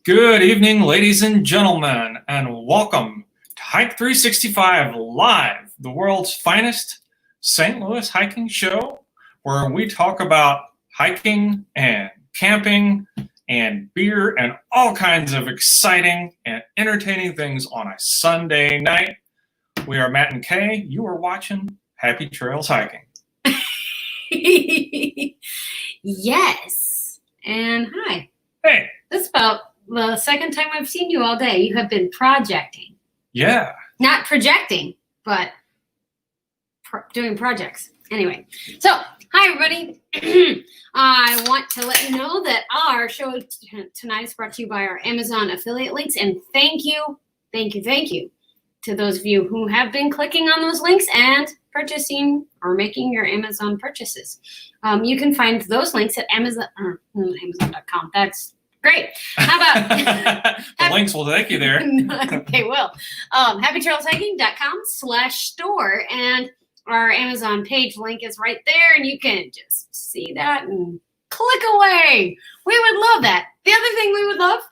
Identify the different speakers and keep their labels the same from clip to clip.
Speaker 1: Good evening, ladies and gentlemen, and welcome to Hike 365 Live, the world's finest St. Louis hiking show, where we talk about hiking and camping and beer and all kinds of exciting and entertaining things on a Sunday night. We are Matt and Kay. You are watching Happy Trails Hiking.
Speaker 2: Yes. And hi.
Speaker 1: Hey.
Speaker 2: That's about the second time I've seen you all day. You have been projecting.
Speaker 1: Yeah.
Speaker 2: Not projecting, but doing projects. Anyway, so hi everybody. I want to let you know that our show tonight is brought to you by our Amazon affiliate links, and thank you to those of you who have been clicking on those links and purchasing or making your Amazon purchases. You can find those links at Amazon.com. That's great. How about
Speaker 1: the links will take you there?
Speaker 2: They will. HappyTrailsHiking.com/store, and our Amazon page link is right there, and you can just see that and click away. We would love that. The other thing we would love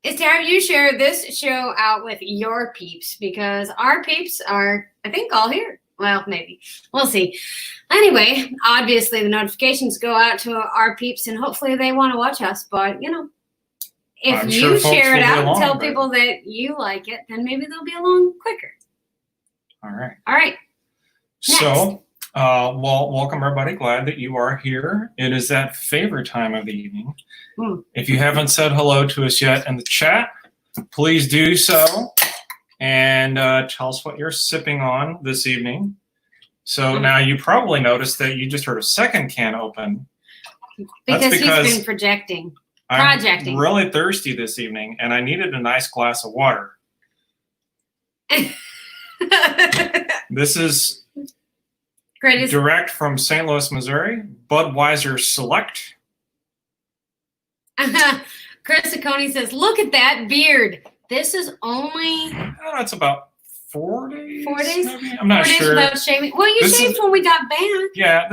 Speaker 2: is to have you share this show out with your peeps, because our peeps are, I think, all here. Well, maybe. We'll see. Anyway, obviously the notifications go out to our peeps, and hopefully they want to watch us. But, you know, if you share it out and tell people that you like it, then maybe they'll be along quicker.
Speaker 1: All right.
Speaker 2: All right. Next.
Speaker 1: So, well, welcome everybody. Glad that you are here. It is that favorite time of the evening. If you haven't said hello to us yet in the chat, please do so. And tell us what you're sipping on this evening. So now you probably noticed that you just heard a second can open.
Speaker 2: Because he's been projecting.
Speaker 1: I'm really thirsty this evening, and I needed a nice glass of water. This is direct from St. Louis, Missouri, Budweiser Select.
Speaker 2: Chris Ciccone says, look at that beard. This is only...
Speaker 1: Oh, that's about 4 days.
Speaker 2: 4 days?
Speaker 1: Maybe? I'm not
Speaker 2: 4
Speaker 1: sure.
Speaker 2: 4 days without shaving. Well, you shaved when we got back.
Speaker 1: Yeah,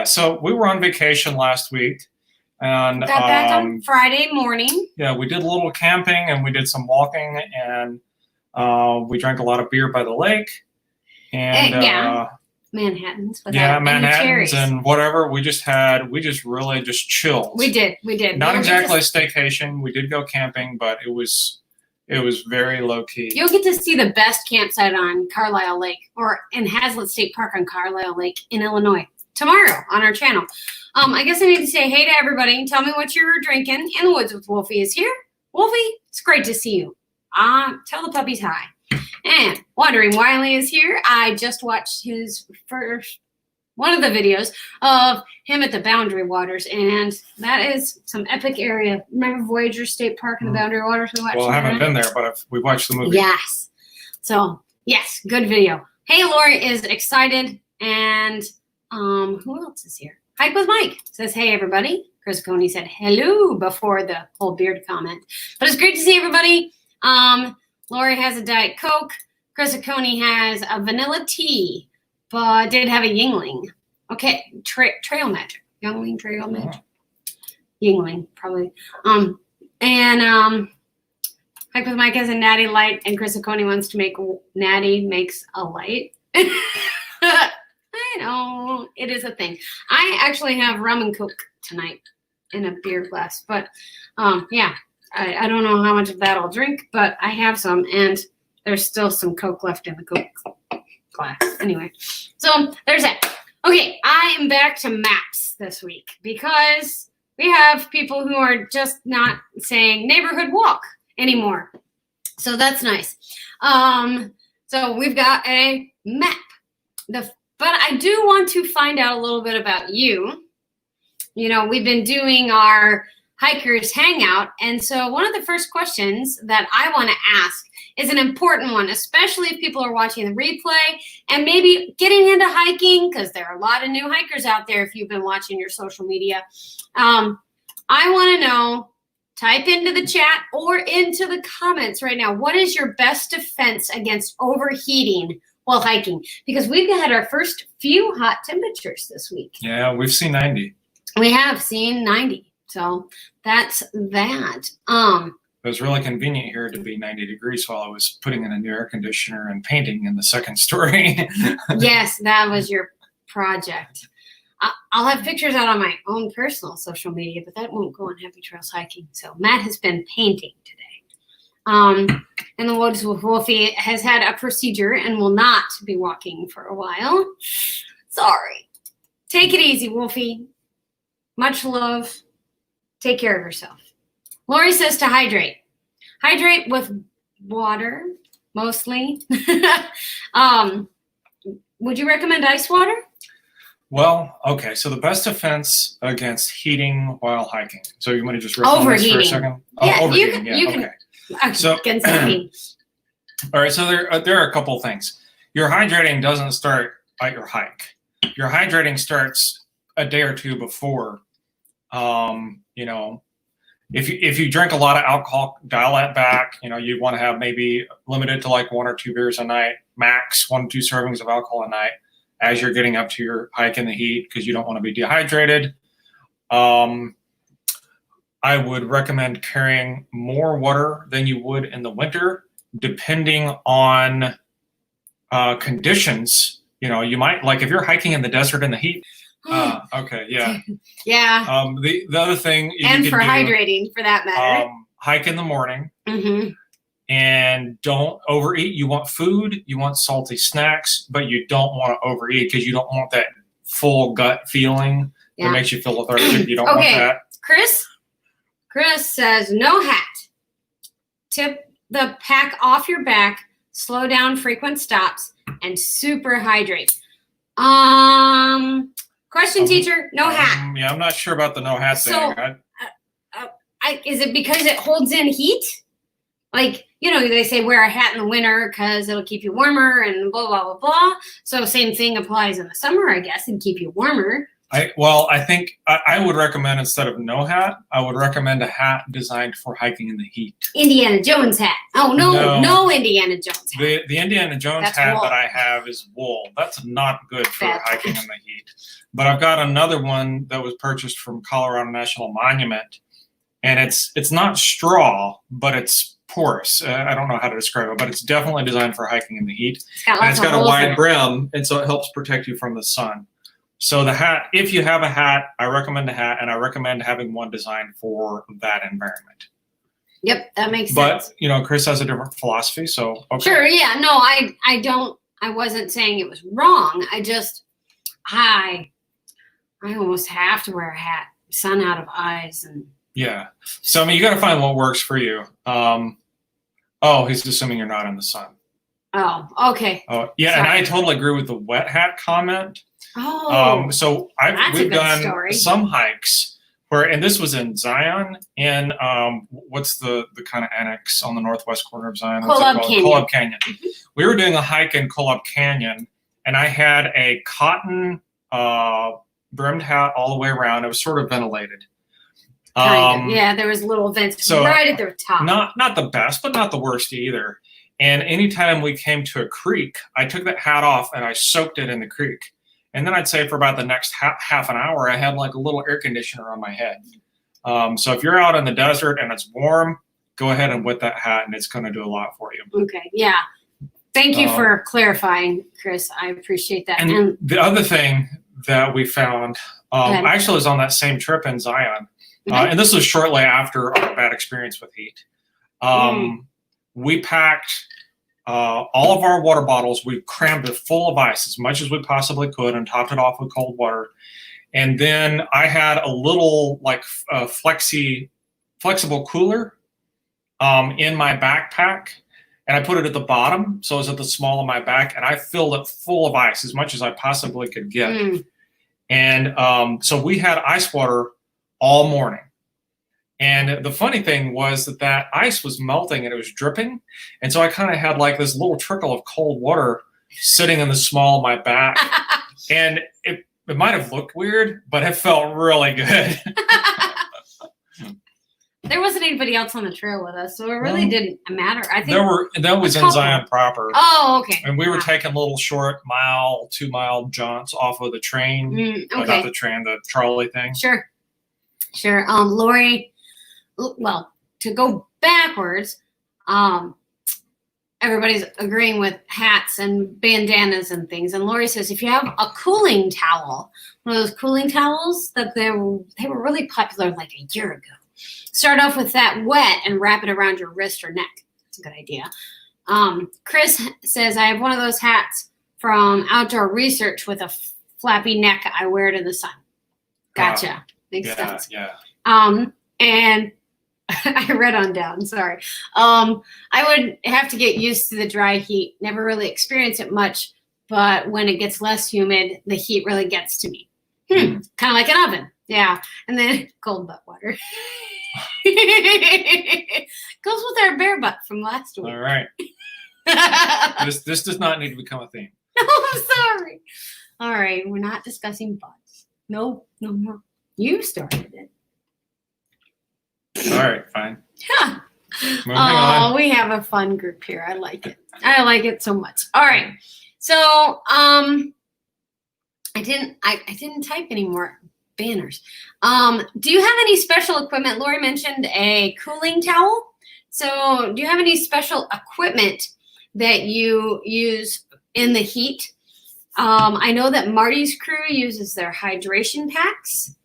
Speaker 1: so we were on vacation last week. And
Speaker 2: got back on Friday morning.
Speaker 1: Yeah, we did a little camping, and we did some walking, and we drank a lot of beer by the lake. And
Speaker 2: Manhattans.
Speaker 1: Manhattans and whatever. We just really chilled.
Speaker 2: We did.
Speaker 1: Not exactly a staycation. We did go camping, but it was very low key.
Speaker 2: You'll get to see the best campsite on Carlisle Lake, or in Hazlitt State Park on Carlisle Lake in Illinois tomorrow on our channel. I guess I need to say hey to everybody. Tell me what you're drinking. In the Woods with Wolfie is here. Wolfie, it's great to see you. Tell the puppies hi. And Wandering Wiley is here. I just watched one of the videos of him at the Boundary Waters, and that is some epic area. Remember Voyager State Park and the Boundary Waters we watched?
Speaker 1: Well, I haven't been there, but we watched the movie.
Speaker 2: Yes. So, yes, good video. Hey, Lori is excited, and who else is here? Hike with Mike says, hey, everybody. Chris Coney said hello before the whole beard comment. But it's great to see everybody. Lori has a Diet Coke. Chris Coney has a vanilla tea, but did have a Yingling. Okay, Trail Magic. Yingling Trail Magic. Yingling, probably. Hike with Mike has a Natty Light, and Chris Coney wants to make Natty makes a light. I know, it is a thing. I actually have rum and Coke tonight in a beer glass, but yeah. I don't know how much of that I'll drink, but I have some, and there's still some Coke left in the Coke glass. Anyway, so there's that. Okay, I am back to maps this week because we have people who are just not saying neighborhood walk anymore. So that's nice. So we've got a map. But I do want to find out a little bit about you. You know, we've been doing our Hikers Hangout. And so one of the first questions that I want to ask is an important one, especially if people are watching the replay and maybe getting into hiking, because there are a lot of new hikers out there if you've been watching your social media. I want to know, type into the chat or into the comments right now, what is your best defense against overheating while hiking? Because we've had our first few hot temperatures this week.
Speaker 1: Yeah, we've seen 90.
Speaker 2: We have seen 90. So that's that.
Speaker 1: It was really convenient here to be 90 degrees while I was putting in a new air conditioner and painting in the second story.
Speaker 2: Yes, that was your project. I'll have pictures out on my own personal social media, but that won't go on Happy Trails Hiking. So Matt has been painting today. In the woods with Wolfie has had a procedure and will not be walking for a while. Sorry. Take it easy, Wolfie. Much love. Take care of yourself. Lori says to hydrate. Hydrate with water, mostly. Would you recommend ice water?
Speaker 1: Well, okay. So the best defense against heating while hiking. So you want to just riff on this for a second?
Speaker 2: Yeah,
Speaker 1: overheating.
Speaker 2: You can. So against heating.
Speaker 1: All right. So there are a couple of things. Your hydrating doesn't start at your hike. Your hydrating starts a day or two before. If you drink a lot of alcohol, dial that back. You want to have maybe limited to like 1 or 2 beers a night, max 1 to 2 servings of alcohol a night as you're getting up to your hike in the heat because you don't want to be dehydrated. I would recommend carrying more water than you would in the winter, depending on conditions. You might, like if you're hiking in the desert in the heat. Okay, yeah.
Speaker 2: Yeah.
Speaker 1: The other thing
Speaker 2: and for hydrating, for that matter.
Speaker 1: Hike in the morning.
Speaker 2: Mm-hmm.
Speaker 1: And don't overeat. You want food, you want salty snacks, but you don't want to overeat because you don't want that full gut feeling that makes you feel lethargic. You don't want that.
Speaker 2: Chris says no hat. Tip the pack off your back, slow down frequent stops, and super hydrate. Question, teacher, no hat.
Speaker 1: Yeah, I'm not sure about the no hat thing.
Speaker 2: Is it because it holds in heat? Like, they say wear a hat in the winter because it'll keep you warmer and blah, blah, blah, blah. So same thing applies in the summer, I guess, and keep you warmer.
Speaker 1: I think I would recommend, instead of no hat, I would recommend a hat designed for hiking in the heat.
Speaker 2: Indiana Jones hat. Oh, no Indiana Jones hat.
Speaker 1: The Indiana Jones hat that I have is wool. That's not good for hiking in the heat. But I've got another one that was purchased from Colorado National Monument, and it's not straw, but it's porous. I don't know how to describe it, but it's definitely designed for hiking in the heat. It's got a wide brim, and so it helps protect you from the sun. So the hat, if you have a hat, I recommend a hat, and I recommend having one designed for that environment.
Speaker 2: Yep, that makes sense.
Speaker 1: But, Chris has a different philosophy, so okay.
Speaker 2: Sure, yeah. No, I wasn't saying it was wrong. I almost have to wear a hat. Sun out of eyes and
Speaker 1: yeah. So you got to find what works for you. He's assuming you're not in the sun.
Speaker 2: Oh, okay.
Speaker 1: Oh, yeah, sorry. And I totally agree with the wet hat comment.
Speaker 2: Oh.
Speaker 1: So we've done some hikes and this was in Zion, and what's the kind of annex on the northwest corner of Zion?
Speaker 2: Kolob
Speaker 1: Canyon. Mm-hmm. We were doing a hike in Kolob Canyon, and I had a cotton brimmed hat all the way around. It was sort of ventilated.
Speaker 2: Yeah, there was little vents right at the top.
Speaker 1: Not the best, but not the worst either. And anytime we came to a creek, I took that hat off and I soaked it in the creek. And then I'd say for about the next half an hour, I had like a little air conditioner on my head. So if you're out in the desert and it's warm, go ahead and wet that hat, and it's going to do a lot for you.
Speaker 2: Okay, yeah. Thank you for clarifying, Chris. I appreciate that.
Speaker 1: And the other thing that we found, actually was on that same trip in Zion, and this was shortly after our bad experience with heat. We packed all of our water bottles. We crammed it full of ice as much as we possibly could and topped it off with cold water. And then I had a little flexible cooler in my backpack, and I put it at the bottom, so it was at the small of my back, and I filled it full of ice as much as I possibly could get. And so we had ice water all morning. And the funny thing was that ice was melting and it was dripping. And so I kind of had like this little trickle of cold water sitting in the small of my back. And it might have looked weird, but it felt really good.
Speaker 2: There wasn't anybody else on the trail with us, so it really didn't matter. I think
Speaker 1: that was in Zion proper.
Speaker 2: Oh, okay.
Speaker 1: And we were taking little short 2 mile jaunts off of the train.
Speaker 2: Okay.
Speaker 1: Not the train, the trolley thing.
Speaker 2: Sure. Sure. Lori, well, to go backwards, everybody's agreeing with hats and bandanas and things. And Lori says, if you have a cooling towel, one of those cooling towels that they were really popular like a year ago. Start off with that wet and wrap it around your wrist or neck. That's a good idea. Chris says, I have one of those hats from Outdoor Research with a flappy neck. I wear it in the sun. Gotcha. Makes sense.
Speaker 1: Yeah.
Speaker 2: And I read on down, sorry. I would have to get used to the dry heat. Never really experience it much, but when it gets less humid, the heat really gets to me. Kind of like an oven. Yeah. And then cold butt water. Goes with our bear butt from last week.
Speaker 1: All right. This does not need to become a theme.
Speaker 2: No, I'm sorry. All right. We're not discussing butts. No more. You started it.
Speaker 1: All right, fine.
Speaker 2: Yeah.
Speaker 1: Moving on.
Speaker 2: We have a fun group here. I like it. I like it so much. All right. So I didn't type any more banners. Do you have any special equipment? Lori mentioned a cooling towel. So do you have any special equipment that you use in the heat? I know that Marty's crew uses their hydration packs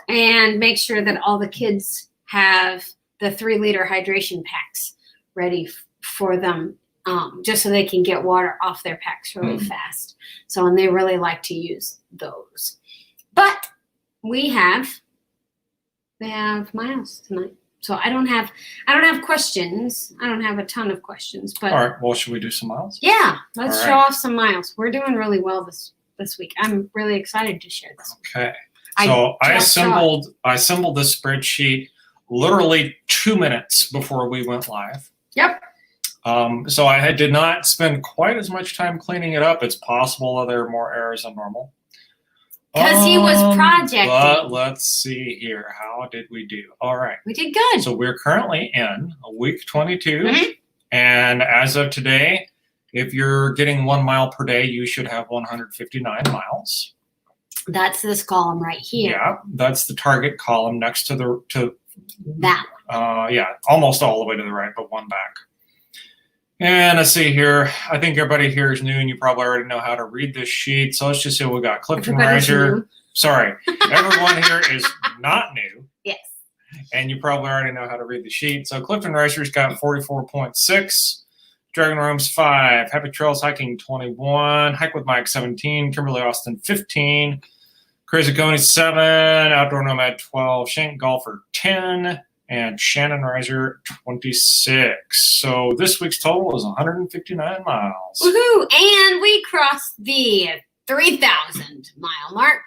Speaker 2: and make sure that all the kids have the 3-liter hydration packs ready for them, just so they can get water off their packs really fast. So, and they really like to use those. But they have Miles tonight. So I don't have questions. I don't have a ton of questions, but
Speaker 1: all right. Well, should we do some miles?
Speaker 2: Yeah, let's
Speaker 1: All
Speaker 2: show
Speaker 1: right.
Speaker 2: off some miles. We're doing really well this week. I'm really excited to share this.
Speaker 1: Okay. So I
Speaker 2: just
Speaker 1: assembled this spreadsheet literally 2 minutes before we went live.
Speaker 2: Yep.
Speaker 1: So I did not spend quite as much time cleaning it up. It's possible that there are more errors than normal.
Speaker 2: Because he was projecting.
Speaker 1: But let's see here. How did we do? All right.
Speaker 2: We did good.
Speaker 1: So we're currently in week 22. And as of today, if you're getting 1 mile per day, you should have 159 miles.
Speaker 2: That's this column right here.
Speaker 1: Yeah, that's the target column next to
Speaker 2: that
Speaker 1: one. Yeah, almost all the way to the right, but one back. And let's see here. I think everybody here is new, and you probably already know how to read this sheet. So let's just see what we got. Clifton Riser. Sorry, everyone here is not new.
Speaker 2: Yes.
Speaker 1: And you probably already know how to read the sheet. So Clifton Riser's got 44.6. Dragon Rooms 5. Happy Trails Hiking 21. Hike with Mike 17. Kimberly Austin 15. Crazy Coney 7. Outdoor Nomad 12. Shank Golfer 10. And Shannon Riser 26. So this week's total is 159 miles.
Speaker 2: Woohoo! And we crossed the 3,000 mile mark.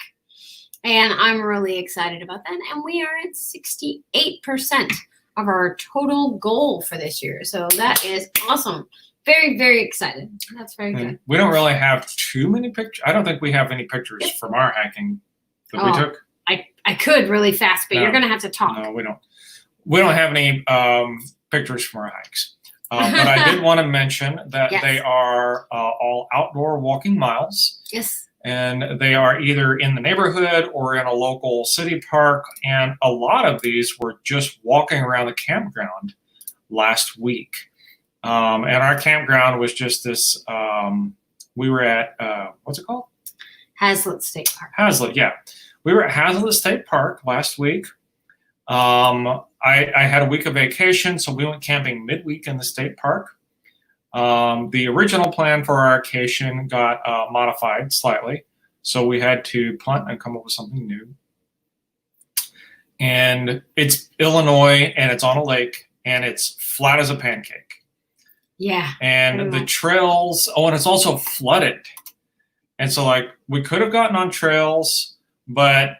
Speaker 2: And I'm really excited about that. And we are at 68% of our total goal for this year. So that is awesome. Very, very excited. That's very good.
Speaker 1: We don't really have too many pictures. I don't think we have any pictures from our hiking that we took.
Speaker 2: I could really fast, but you're going to have to talk.
Speaker 1: No, we don't. We don't have any pictures from our hikes. But I did want to mention that they are all outdoor walking miles.
Speaker 2: Yes.
Speaker 1: And they are either in the neighborhood or in a local city park. And a lot of these were just walking around the campground last week. And our campground was just this, we were at, what's it called?
Speaker 2: Hazlitt State Park.
Speaker 1: Hazlitt, yeah. We were at Hazlitt State Park last week. I had a week of vacation, so we went camping midweek in the state park. The original plan for our vacation got modified slightly, so we had to punt and come up with something new. And it's Illinois, and it's on a lake, and it's flat as a pancake.
Speaker 2: Yeah.
Speaker 1: And the trails, and it's also flooded. And so, like, we could have gotten on trails, but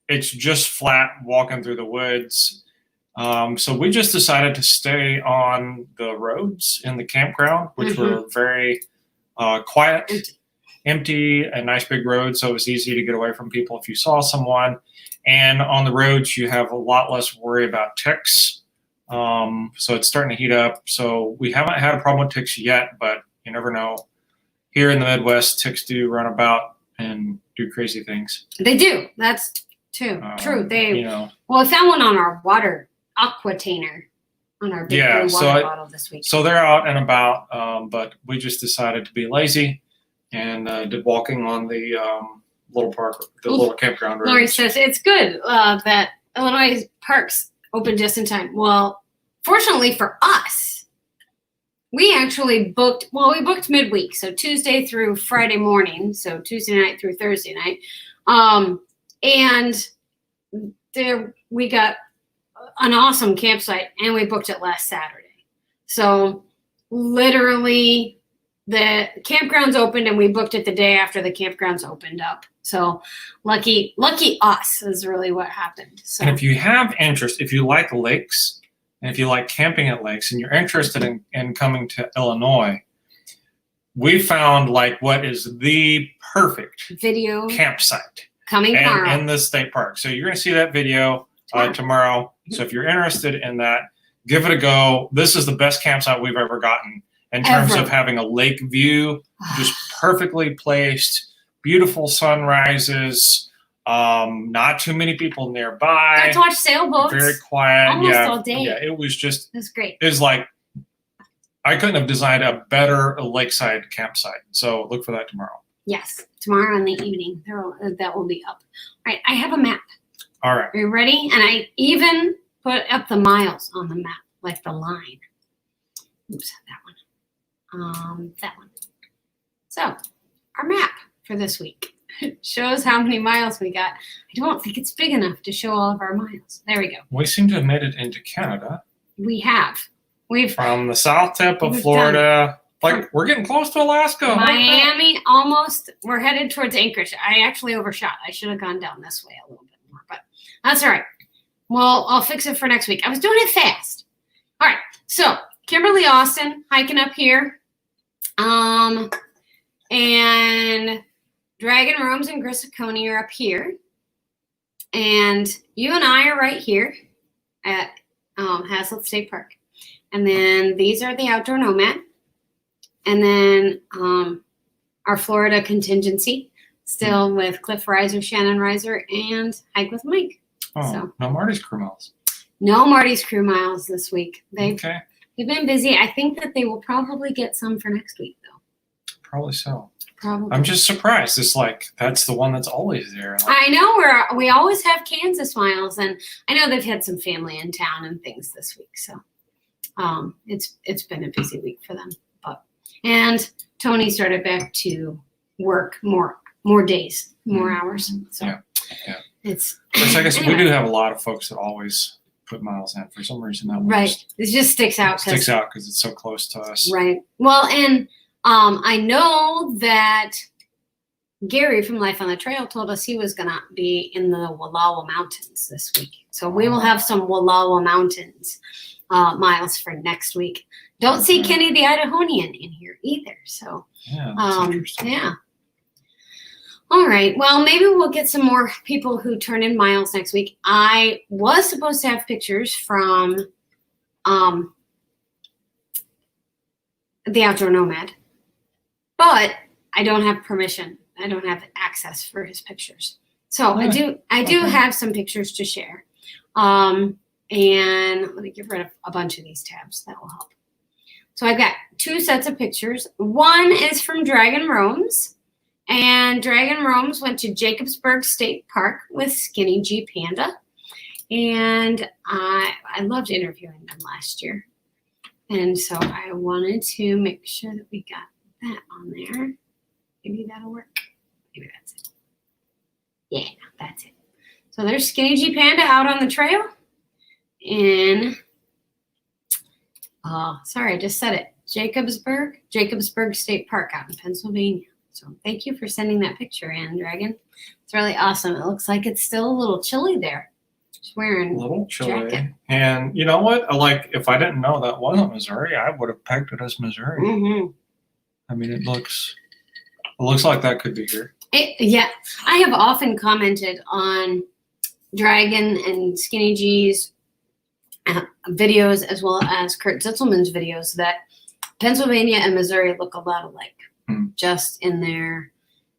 Speaker 1: it's just flat walking through the woods. So we just decided to stay on the roads in the campground, which were very quiet, empty, and nice big roads. So it was easy to get away from people if you saw someone. And on the roads, you have a lot less worry about ticks. So it's starting to heat up. So we haven't had a problem with ticks yet, but you never know. Here in the Midwest, ticks do run about and do crazy things.
Speaker 2: They do. That's True. They
Speaker 1: You know.
Speaker 2: well, I found one on our water aquatainer on our big blue water bottle this week.
Speaker 1: So they're out and about, but we just decided to be lazy and did walking on the little park, the little campground.
Speaker 2: Lori says it's good that Illinois parks open just in time. Well, fortunately for us, we actually booked. Well, we booked midweek, so Tuesday through Friday morning, so Tuesday night through Thursday night, and there we got an awesome campsite, and we booked it last Saturday. So literally, the campgrounds opened, and we booked it the day after the campgrounds opened up. So lucky us is really what happened. So.
Speaker 1: And if you have interest, if you like lakes, and if you like camping at lakes, and you're interested in coming to Illinois, we found like what is the perfect
Speaker 2: video
Speaker 1: campsite
Speaker 2: coming tomorrow
Speaker 1: in the state park. So you're going to see that video tomorrow. So if you're interested in that, give it a go. This is the best campsite we've ever gotten in terms of having a lake view, just perfectly placed, beautiful sunrises, not too many people nearby.
Speaker 2: Got to watch sailboats.
Speaker 1: Very quiet.
Speaker 2: Almost all day.
Speaker 1: Yeah, it was just.
Speaker 2: It was great.
Speaker 1: It was like I couldn't have designed a better lakeside campsite. So look for that tomorrow.
Speaker 2: Yes, tomorrow in the evening. That will be up. All right, I have a map.
Speaker 1: All right.
Speaker 2: Are you ready? And I even put up the miles on the map, like the line. Oops, that one. That one. So, our map for this week shows how many miles we got. I don't think it's big enough to show all of our miles. There we go.
Speaker 1: We seem to have made it into Canada.
Speaker 2: We have.
Speaker 1: From the south tip of Florida. Like, we're getting close to Alaska.
Speaker 2: Miami, almost. We're headed towards Anchorage. I actually overshot. I should have gone down this way a little bit more, but that's all right. Well, I'll fix it for next week. I was doing it fast. All right. So, Kimberly Austin, hiking up here. And Dragon Rooms and Grisiconi are up here. And you and I are right here at Hazlitt State Park. And then these are the Outdoor Nomad. And then our Florida contingency, still with Cliff Reiser, Shannon Reiser, and Hike with Mike.
Speaker 1: Oh, so, no Marty's crew miles.
Speaker 2: No Marty's crew miles this week. They've been busy. I think that they will probably get some for next week, though.
Speaker 1: Probably so.
Speaker 2: Probably.
Speaker 1: I'm just surprised. It's like that's the one that's always there. Like,
Speaker 2: I know we always have Kansas miles, and I know they've had some family in town and things this week. So it's been a busy week for them. And Tony started back to work more days, more hours. So
Speaker 1: yeah.
Speaker 2: It's.
Speaker 1: I guess anyway. We do have a lot of folks that always put miles in for some reason. That
Speaker 2: right. It just sticks out.
Speaker 1: Sticks out because it's so close to us.
Speaker 2: Right. Well, and I know that Gary from Life on the Trail told us he was going to be in the Wallowa Mountains this week. So we will have some Wallowa Mountains miles for next week. Don't see Kenny the Idahonian in here either. So, yeah. All right. Well, maybe we'll get some more people who turn in miles next week. I was supposed to have pictures from the Outdoor Nomad, but I don't have permission. I don't have access for his pictures. So I do have some pictures to share. And let me get rid of a bunch of these tabs. That will help. So I've got 2 sets of pictures. One is from Dragon Roams. And Dragon Roams went to Jacobsburg State Park with Skinny G Panda. And I loved interviewing them last year. And so I wanted to make sure that we got that on there. Maybe that'll work. Maybe that's it. Yeah, that's it. So there's Skinny G Panda out on the trail in, sorry, I just said it. Jacobsburg State Park out in Pennsylvania. So thank you for sending that picture in, Dragon. It's really awesome. It looks like it's still a little chilly there. Just wearing
Speaker 1: a little chilly.
Speaker 2: Jacket.
Speaker 1: And you know what? Like, if I didn't know that wasn't Missouri, I would have pegged it as Missouri.
Speaker 2: Mm-hmm.
Speaker 1: I mean, it looks like that could be here.
Speaker 2: Yeah. I have often commented on Dragon and Skinny G's videos, as well as Kurt Zitzelman's videos, that Pennsylvania and Missouri look a lot alike, just in their,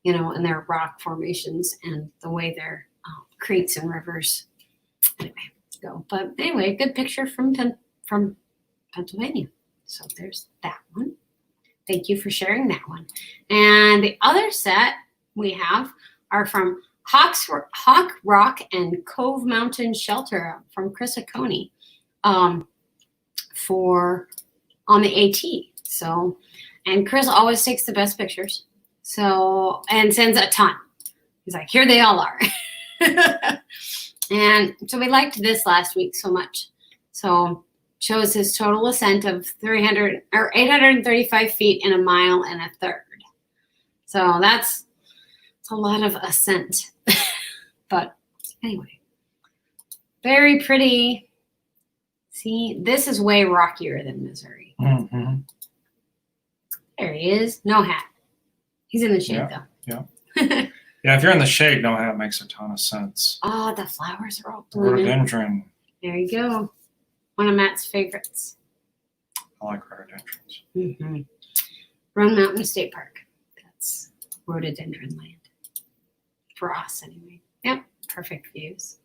Speaker 2: in their rock formations and the way their creeks and rivers. Anyway, go. But anyway, good picture from Pennsylvania. So there's that one. Thank you for sharing that one. And the other set we have are from Hawk Rock and Cove Mountain Shelter from Chris Oconee for on the AT. So, and Chris always takes the best pictures. So, and sends a ton. He's like, here they all are. And so we liked this last week so much. So shows his total ascent of 835 feet in a mile and a third. So that's a lot of ascent. But anyway, very pretty. See, this is way rockier than Missouri.
Speaker 1: Mm-hmm.
Speaker 2: There he is. No hat. He's in the shade though.
Speaker 1: Yeah. Yeah, if you're in the shade, no hat makes a ton of sense.
Speaker 2: Oh, the flowers are all blooming.
Speaker 1: Rhododendron.
Speaker 2: There you go. One of Matt's favorites.
Speaker 1: I like rhododendrons.
Speaker 2: Mm-hmm. Roan Mountain State Park. That's rhododendron land. For us, anyway. Yep, perfect views.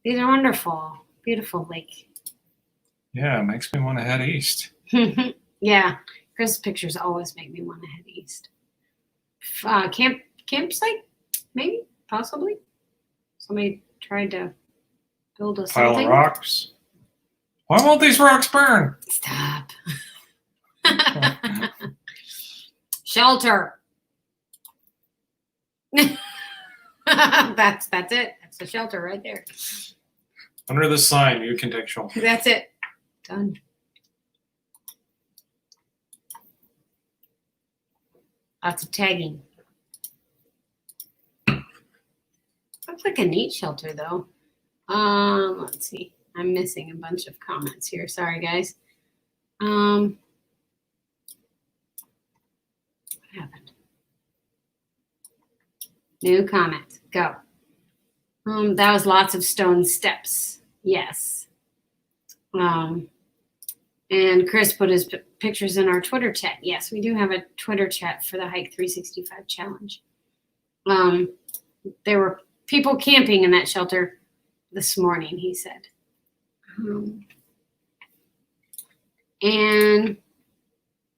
Speaker 2: These are wonderful. Beautiful lake.
Speaker 1: Yeah, it makes me want to head east.
Speaker 2: Yeah, Chris' pictures always make me want to head east. Campsite? Maybe? Possibly? Somebody tried to build a
Speaker 1: Pile
Speaker 2: something.
Speaker 1: of rocks. Why won't these rocks burn?
Speaker 2: Stop. Shelter. That's it. That's the shelter right there.
Speaker 1: Under the sign, you can take shelter.
Speaker 2: That's it. Done. Lots of tagging. Looks like a neat shelter though. Let's see. I'm missing a bunch of comments here. Sorry guys. What happened? New comment. Go. That was lots of stone steps. Yes. And Chris put his pictures in our Twitter chat. Yes, we do have a Twitter chat for the Hike 365 challenge. There were people camping in that shelter this morning, he said. And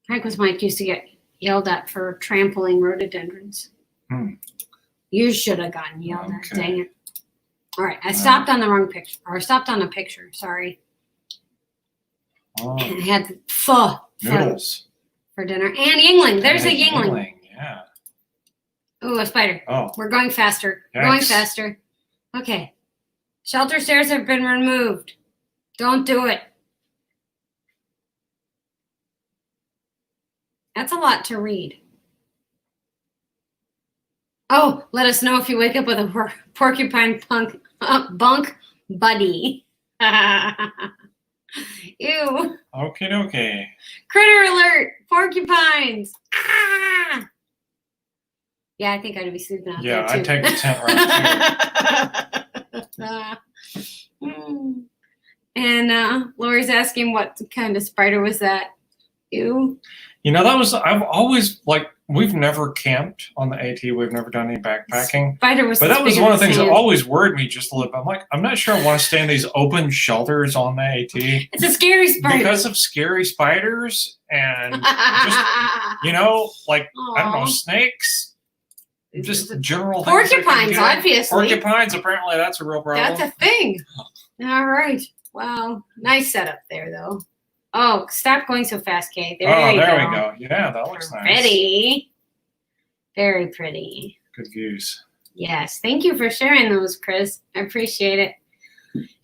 Speaker 2: Hike with Mike used to get yelled at for trampling rhododendrons. You should have gotten yelled at, dang it. All right, I stopped on the wrong picture, or I stopped on a picture, sorry.
Speaker 1: Oh,
Speaker 2: And I had pho
Speaker 1: noodles.
Speaker 2: For dinner. And Yingling, there's a Yingling.
Speaker 1: Yeah.
Speaker 2: Ooh, a spider.
Speaker 1: Oh.
Speaker 2: We're going faster.
Speaker 1: Yikes.
Speaker 2: Going faster. Okay. Shelter stairs have been removed. Don't do it. That's a lot to read. Oh, let us know if you wake up with a porcupine bunk buddy. Ew.
Speaker 1: Okie dokie.
Speaker 2: Critter alert! Porcupines! Ah! Yeah, I think I'd be sleeping out there too.
Speaker 1: I'd take the tent right too.
Speaker 2: And Lori's asking what kind of spider was that? Ew.
Speaker 1: You know, I've always, we've never camped on the AT. We've never done any backpacking.
Speaker 2: Spider was
Speaker 1: But that was one of the things that
Speaker 2: sand.
Speaker 1: always worried me just a little bit. I'm like, I'm not sure I want to stay in these open shelters on the AT.
Speaker 2: It's a scary spider.
Speaker 1: Because of scary spiders and just, I don't know, snakes. Just general things.
Speaker 2: Porcupines, obviously.
Speaker 1: Porcupines, apparently that's a real problem.
Speaker 2: That's a thing. All right. Wow. Nice setup there, though. Oh, stop going so fast, Kay. There we go.
Speaker 1: Yeah, that looks nice.
Speaker 2: Pretty. Very pretty.
Speaker 1: Good views.
Speaker 2: Yes. Thank you for sharing those, Chris. I appreciate it.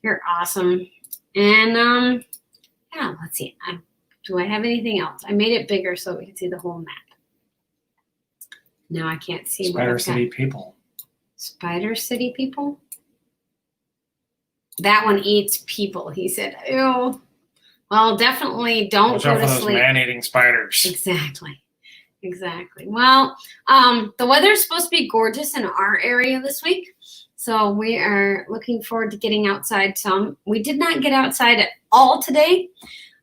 Speaker 2: You're awesome. And yeah, let's see. Do I have anything else? I made it bigger so we can see the whole map. No, I can't see.
Speaker 1: Spider City people.
Speaker 2: Spider City people? That one eats people, he said. Ew. Well, definitely don't
Speaker 1: Watch
Speaker 2: go
Speaker 1: out
Speaker 2: to
Speaker 1: for those
Speaker 2: sleep.
Speaker 1: man-eating spiders.
Speaker 2: Exactly. Well, the weather's supposed to be gorgeous in our area this week. So we are looking forward to getting outside some. We did not get outside at all today.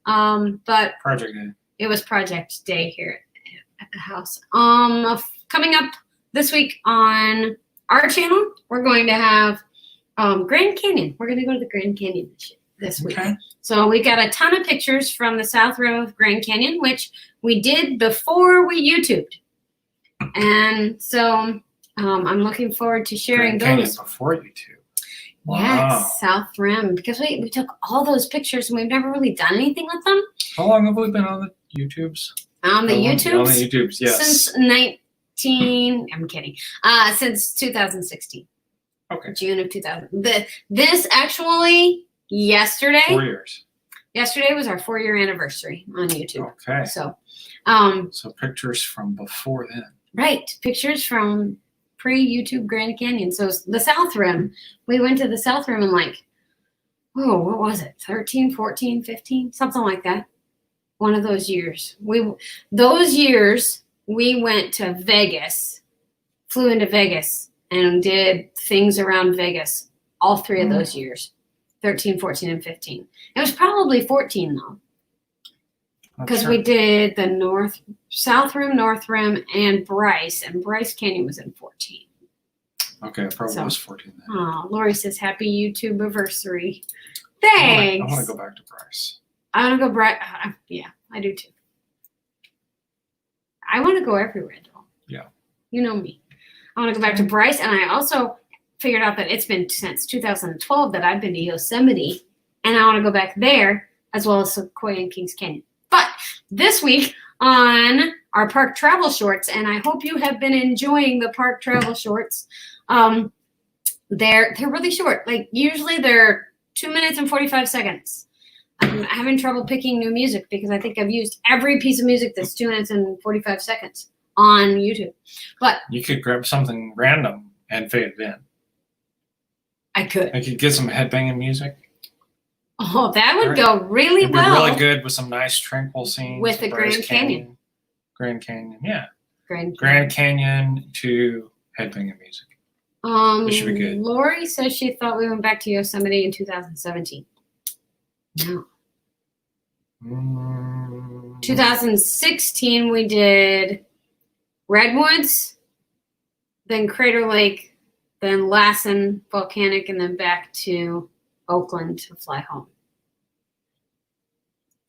Speaker 2: But
Speaker 1: Project Day.
Speaker 2: It was project day here at the house. Coming up this week on our channel, we're going to have Grand Canyon. We're going to go to the Grand Canyon this week.
Speaker 1: Okay.
Speaker 2: So we got a ton of pictures from the south rim of Grand Canyon, which we did before we YouTubed. And so I'm looking forward to sharing
Speaker 1: Grand Canyon
Speaker 2: those.
Speaker 1: before YouTube. Wow.
Speaker 2: Yes, south rim. Because we took all those pictures and we've never really done anything with them.
Speaker 1: How long have we been on the YouTubes?
Speaker 2: On the YouTubes?
Speaker 1: On the YouTubes, yes.
Speaker 2: I'm kidding. Since 2016.
Speaker 1: Okay.
Speaker 2: June of 2000. This actually yesterday.
Speaker 1: 4 years.
Speaker 2: Yesterday was our 4-year anniversary on YouTube.
Speaker 1: Okay.
Speaker 2: So,
Speaker 1: so pictures from before then.
Speaker 2: right, pictures from pre-YouTube Grand Canyon. So the South Rim, we went to the South Rim in like, oh, what was it? 13, 14, 15, something like that. One of those years. Those years we went to Vegas, flew into Vegas, and did things around Vegas all 3 of those years. 13, 14, and 15. It was probably 14 though. Because we did the South Rim, North Rim, and Bryce Canyon was in 14.
Speaker 1: Okay, it probably was 14 then.
Speaker 2: Oh, Lori says, happy YouTube anniversary. Thanks.
Speaker 1: I want to go back to Bryce.
Speaker 2: I want to go Bryce. Yeah, I do too. I want to go everywhere though.
Speaker 1: Yeah.
Speaker 2: You know me. I want to go back to Bryce, and I also figured out that it's been since 2012 that I've been to Yosemite, and I want to go back there as well as Sequoia and Kings Canyon. But this week on our park travel shorts, and I hope you have been enjoying the park travel shorts. They're really short. Like usually they're 2 minutes and 45 seconds. I'm having trouble picking new music because I think I've used every piece of music that's 2 minutes and 45 seconds on YouTube. But
Speaker 1: you could grab something random and fade it in.
Speaker 2: I could.
Speaker 1: I could get some headbanging music.
Speaker 2: Oh, that would go really
Speaker 1: It'd
Speaker 2: well.
Speaker 1: be really good with some nice tranquil scenes.
Speaker 2: With the Grand Canyon.
Speaker 1: Grand Canyon, yeah.
Speaker 2: Grand
Speaker 1: Canyon to headbanging music. It should be good.
Speaker 2: Lori says she thought we went back to Yosemite in 2017. No. 2016 we did Redwoods, then Crater Lake, then Lassen Volcanic, and then back to Oakland to fly home.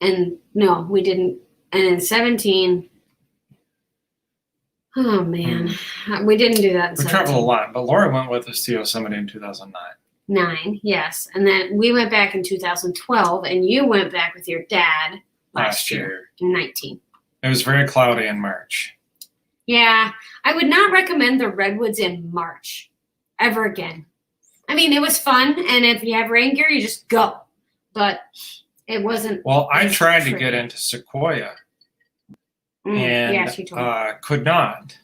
Speaker 2: And no, we didn't. And in 17, oh man, we didn't do that in 17.
Speaker 1: We traveled a lot, but Laura went with us to Yosemite in 2009.
Speaker 2: Yes. And then we went back in 2012, and you went back with your dad last year in 19.
Speaker 1: It was very cloudy in March.
Speaker 2: Yeah, I would not recommend the Redwoods in March ever again. I mean, it was fun, and if you have rain gear, you just go. But it wasn't.
Speaker 1: Well, I tried to get into Sequoia, and
Speaker 2: she told me.
Speaker 1: could not.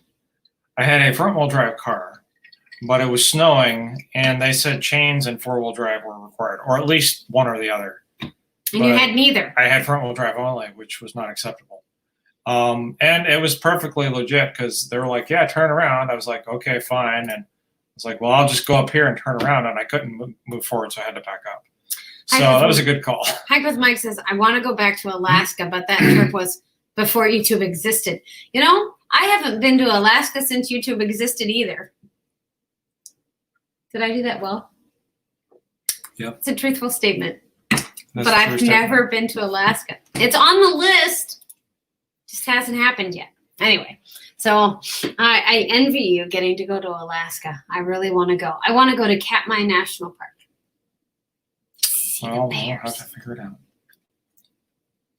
Speaker 1: I had a front-wheel drive car, but it was snowing, and they said chains and four-wheel drive were required, or at least one or the other.
Speaker 2: And you had neither.
Speaker 1: I had front-wheel drive only, which was not acceptable. And it was perfectly legit because they were like, yeah, turn around. I was like, okay, fine. And I was like, well, I'll just go up here and turn around. And I couldn't move forward, so I had to back up. So that was a good call.
Speaker 2: Hike with Mike says, I want to go back to Alaska, but that trip was before YouTube existed. You know, I haven't been to Alaska since YouTube existed either. Did I do that well?
Speaker 1: Yep.
Speaker 2: It's a truthful statement.
Speaker 1: That's
Speaker 2: but I've never been to Alaska. It's on the list. Just hasn't happened yet. Anyway, so I envy you getting to go to Alaska. I really want to go. I want to go to Katmai National Park.
Speaker 1: Well, we'll have to figure it out.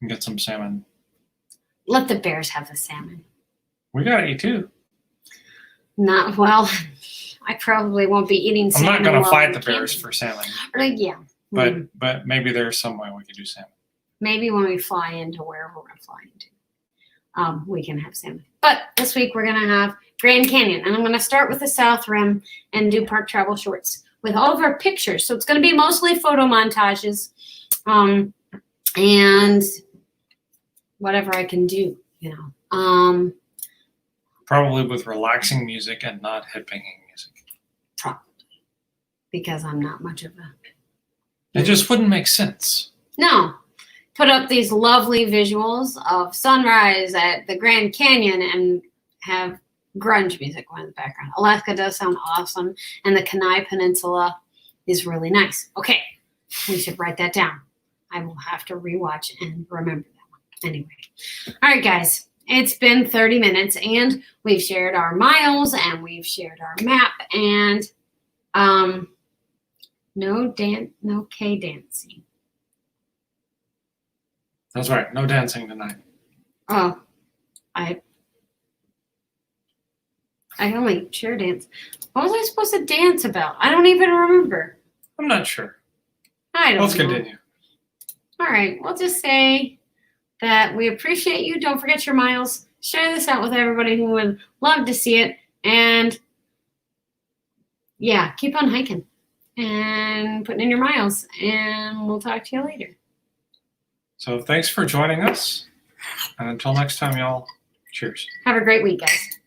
Speaker 1: And get some salmon.
Speaker 2: Let the bears have the salmon.
Speaker 1: We got to eat too.
Speaker 2: Not well. I probably won't be eating salmon.
Speaker 1: I'm not going to fight the bears for salmon.
Speaker 2: Yeah.
Speaker 1: But maybe there's some way we could do salmon.
Speaker 2: Maybe when we fly into wherever we're going to fly into. We can have salmon. But this week we're going to have Grand Canyon. And I'm going to start with the South Rim and do park travel shorts with all of our pictures. So it's going to be mostly photo montages and whatever I can do, you know.
Speaker 1: Probably with relaxing music and not headbanging music.
Speaker 2: Probably. Because I'm not much of a...
Speaker 1: It just wouldn't make sense.
Speaker 2: No. Put up these lovely visuals of sunrise at the Grand Canyon and have grunge music going in the background. Alaska does sound awesome, and the Kenai Peninsula is really nice. Okay, we should write that down. I will have to rewatch and remember that one. Anyway, all right, guys, it's been 30 minutes, and we've shared our miles, and we've shared our map, and no K dancing.
Speaker 1: That's right. No dancing tonight.
Speaker 2: Oh, I only chair dance. What was I supposed to dance about? I don't even remember.
Speaker 1: I'm not sure.
Speaker 2: I don't know.
Speaker 1: Let's continue.
Speaker 2: All right. We'll just say that we appreciate you. Don't forget your miles. Share this out with everybody who would love to see it. And yeah, keep on hiking and putting in your miles. And we'll talk to you later.
Speaker 1: So thanks for joining us. And until next time, y'all, cheers.
Speaker 2: Have a great week, guys.